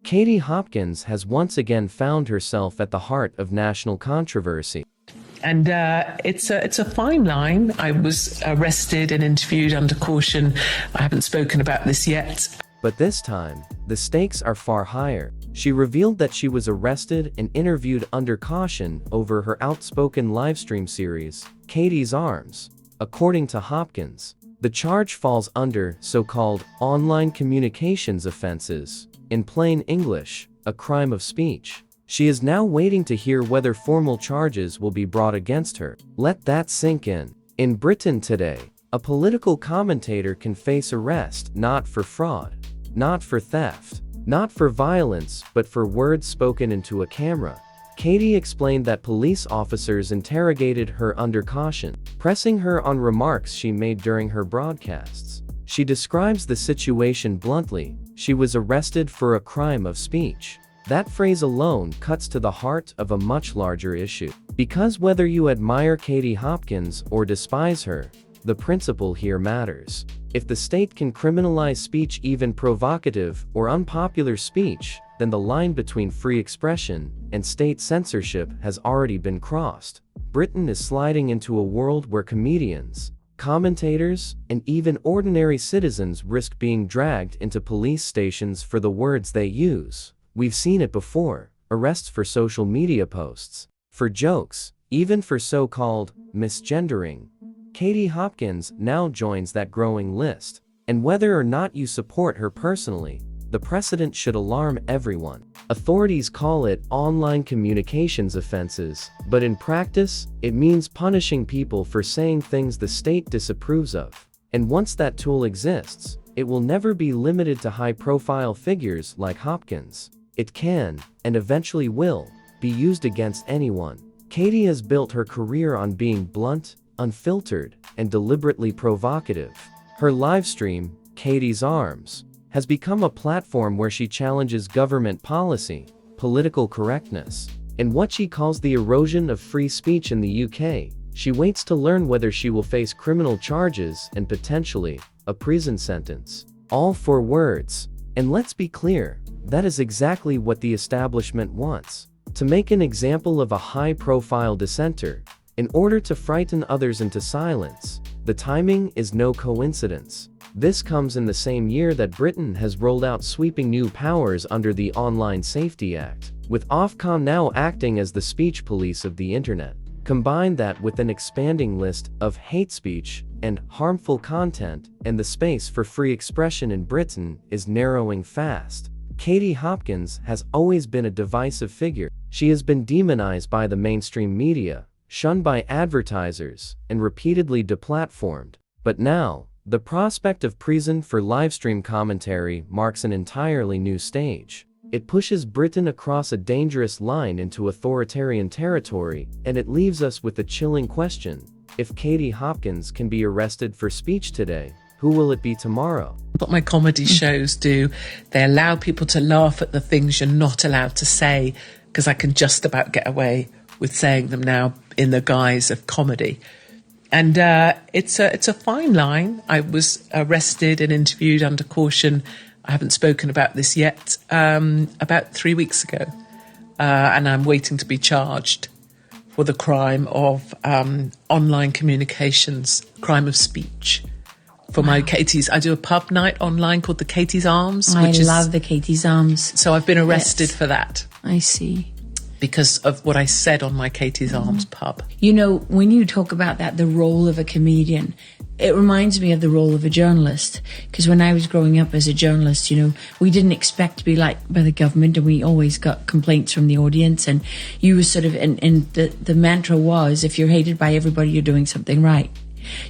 Katie Hopkins has once again found herself at the heart of national controversy. And it's a fine line. I was arrested and interviewed under caution. I haven't spoken about this yet. But this time, the stakes are far higher. She revealed that she was arrested and interviewed under caution over her outspoken livestream series, Katie's Arms. According to Hopkins, the charge falls under so-called online communications offenses, in plain English, a crime of speech. She is now waiting to hear whether formal charges will be brought against her. Let that sink in. In Britain today, a political commentator can face arrest not for fraud, not for theft, not for violence, but for words spoken into a camera. Katie explained that police officers interrogated her under caution, pressing her on remarks she made during her broadcasts. She describes the situation bluntly: she was arrested for a crime of speech. That phrase alone cuts to the heart of a much larger issue. Because whether you admire Katie Hopkins or despise her, the principle here matters. If the state can criminalize speech, even provocative or unpopular speech, then the line between free expression and state censorship has already been crossed. Britain is sliding into a world where comedians, commentators, and even ordinary citizens risk being dragged into police stations for the words they use. We've seen it before: arrests for social media posts, for jokes, even for so-called misgendering. Katie Hopkins now joins that growing list. And whether or not you support her personally, the precedent should alarm everyone. Authorities call it online communications offenses, but in practice, it means punishing people for saying things the state disapproves of. And once that tool exists, it will never be limited to high-profile figures like Hopkins. It can, and eventually will, be used against anyone. Katie has built her career on being blunt, unfiltered, and deliberately provocative. Her livestream, Katie's Arms, has become a platform where she challenges government policy, political correctness, and what she calls the erosion of free speech in the UK. She waits to learn whether she will face criminal charges and potentially a prison sentence. All for words. And let's be clear, that is exactly what the establishment wants: to make an example of a high-profile dissenter, in order to frighten others into silence. The timing is no coincidence. This comes in the same year that Britain has rolled out sweeping new powers under the Online Safety Act, with Ofcom now acting as the speech police of the internet. Combine that with an expanding list of hate speech and harmful content, and the space for free expression in Britain is narrowing fast. Katie Hopkins has always been a divisive figure. She has been demonized by the mainstream media, shunned by advertisers, and repeatedly deplatformed. But now, the prospect of prison for livestream commentary marks an entirely new stage. It pushes Britain across a dangerous line into authoritarian territory, and it leaves us with the chilling question: if Katie Hopkins can be arrested for speech today, who will it be tomorrow? What my comedy shows do, they allow people to laugh at the things you're not allowed to say, because I can just about get away with saying them now in the guise of comedy. And it's a fine line. I was arrested and interviewed under caution. I haven't spoken about this yet, about 3 weeks ago. And I'm waiting to be charged for the crime of online communications, crime of speech. For my Katie's, I do a pub night online called the Katie's Arms. I love the Katie's Arms. So I've been arrested for that. I see. Because of what I said on my Katie's Arms pub. You know, when you talk about that, the role of a comedian, it reminds me of the role of a journalist. Because when I was growing up as a journalist, you know, we didn't expect to be liked by the government, and we always got complaints from the audience. And you were sort of, and the mantra was, if you're hated by everybody, you're doing something right.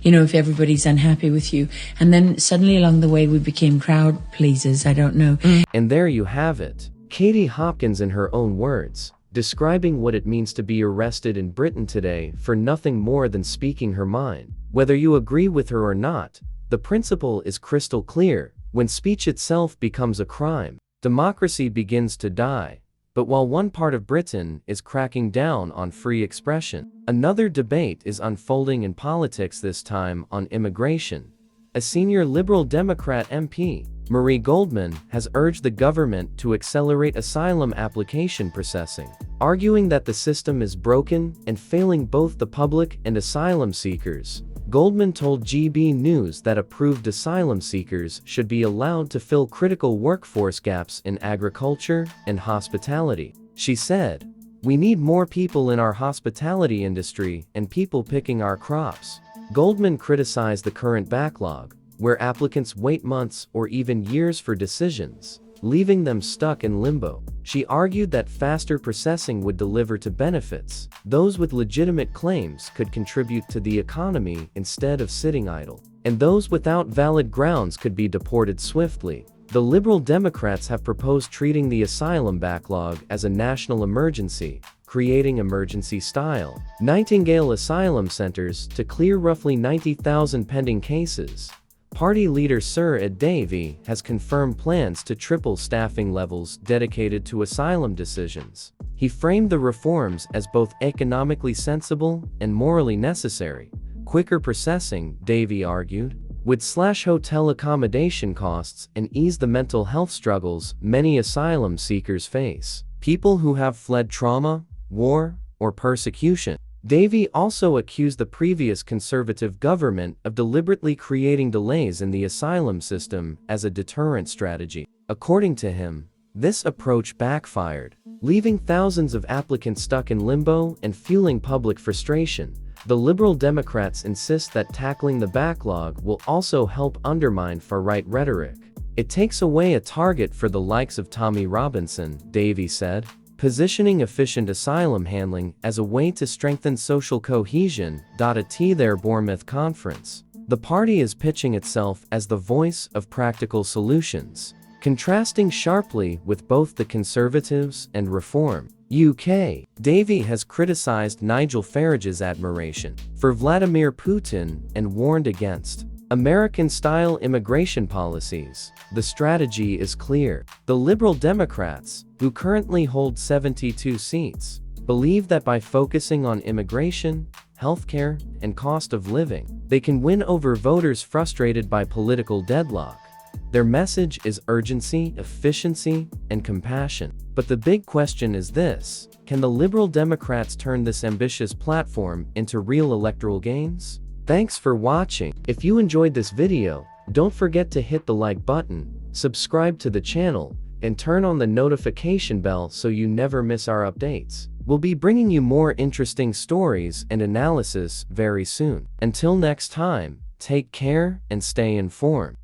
You know, if everybody's unhappy with you. And then suddenly along the way, we became crowd pleasers. I don't know. And there you have it. Katie Hopkins, in her own words, describing what it means to be arrested in Britain today for nothing more than speaking her mind. Whether you agree with her or not, the principle is crystal clear. When speech itself becomes a crime, democracy begins to die. But while one part of Britain is cracking down on free expression, another debate is unfolding in politics, this time on immigration. A senior Liberal Democrat MP, Marie Goldman, has urged the government to accelerate asylum application processing, arguing that the system is broken and failing both the public and asylum seekers. Goldman told GB News that approved asylum seekers should be allowed to fill critical workforce gaps in agriculture and hospitality. She said, "We need more people in our hospitality industry and people picking our crops." Goldman criticized the current backlog, where applicants wait months or even years for decisions, leaving them stuck in limbo. She argued that faster processing would deliver to benefits. Those with legitimate claims could contribute to the economy instead of sitting idle, and those without valid grounds could be deported swiftly. The Liberal Democrats have proposed treating the asylum backlog as a national emergency, creating emergency-style Nightingale asylum centers to clear roughly 90,000 pending cases. Party leader Sir Ed Davey has confirmed plans to triple staffing levels dedicated to asylum decisions. He framed the reforms as both economically sensible and morally necessary. Quicker processing, Davey argued, would slash hotel accommodation costs and ease the mental health struggles many asylum seekers face. People who have fled trauma, war, or persecution. Davey also accused the previous Conservative government of deliberately creating delays in the asylum system as a deterrent strategy. According to him, this approach backfired, leaving thousands of applicants stuck in limbo and fueling public frustration. The Liberal Democrats insist that tackling the backlog will also help undermine far-right rhetoric. It takes away a target for the likes of Tommy Robinson, Davey said, positioning efficient asylum handling as a way to strengthen social cohesion. At their Bournemouth conference, the party is pitching itself as the voice of practical solutions, contrasting sharply with both the Conservatives and Reform. UK. Davey has criticized Nigel Farage's admiration for Vladimir Putin and warned against American-style immigration policies. The strategy is clear. The Liberal Democrats, who currently hold 72 seats, believe that by focusing on immigration, healthcare, and cost of living, they can win over voters frustrated by political deadlock. Their message is urgency, efficiency, and compassion. But the big question is this: can the Liberal Democrats turn this ambitious platform into real electoral gains? Thanks for watching. If you enjoyed this video, don't forget to hit the like button, subscribe to the channel, and turn on the notification bell so you never miss our updates. We'll be bringing you more interesting stories and analysis very soon. Until next time, take care and stay informed.